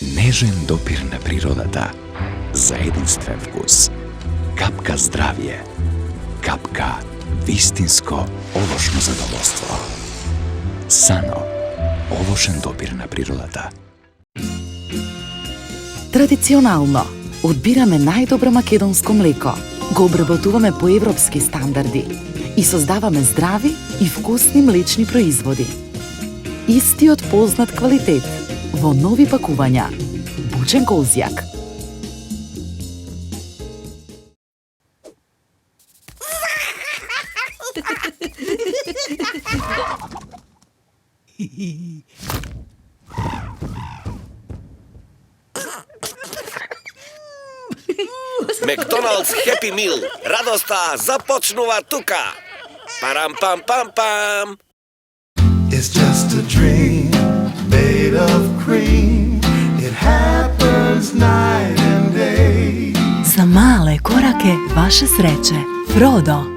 Нежен допир на природата за единствен вкус. Капка здравје. Капка вистинско овошно задоволство. Сано. Овошен допир на природата. Традиционално одбираме најдобро македонско млеко, го обработуваме по европски стандарди и создаваме здрави и вкусни млечни производи. Истиот познат квалитет во нови пакувања. Бучен Колзјак. Макдоналдс Хепи Мил. Радоста започнува тука. Парам-пам-пам-пам. It's just a dream made of cream. It happens night and day. За мале кораке ваше среće. Frodo.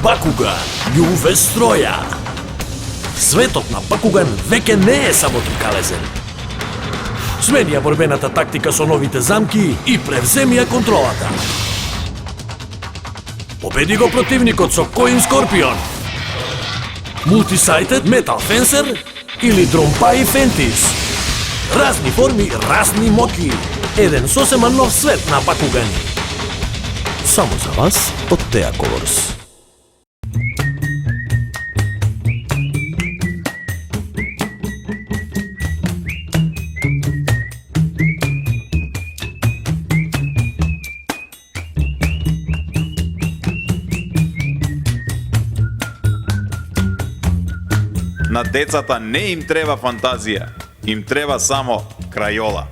Бакуган, љуве строја. Светот на Бакуган веќе не е само тркалезен. Сменија борбената тактика со новите замки и превземија контролата. Победи го противникот со Коин Скорпион, Мултисайтед Метал Фенсер или Дромпаи Фентис. Разни форми, разни моки. Еден сосема нов свет на Бакугани. Само за вас од Теа Колорс. На децата не им треба фантазија, им треба само крајола.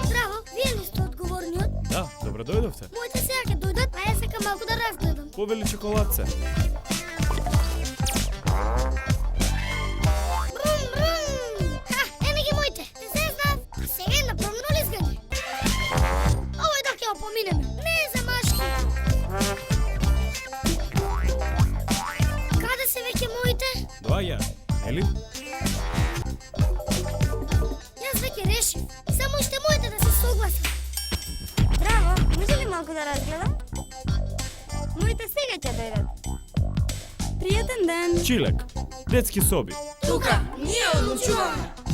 Здраво, вие ли сте одговорниот? Да, добро дојдовте. Моите сега ќе дојдат, а јас сакам малку да разгледам. Повели чоколадце. Брум, брум! Ха, ене ги моите. Те зезнав, а сега е направно лизгање. Овој док ќе го поминеме. Не е за машки. Каде се веќе моите? Доаѓа, ели? Јас веќе решив. Само уште моите да се согласат. Здраво, може ли малку да разгледам? Моите сега ќе дојдат. Пријатен ден! Чилек, детски соби. Тука, ние одлучуваме!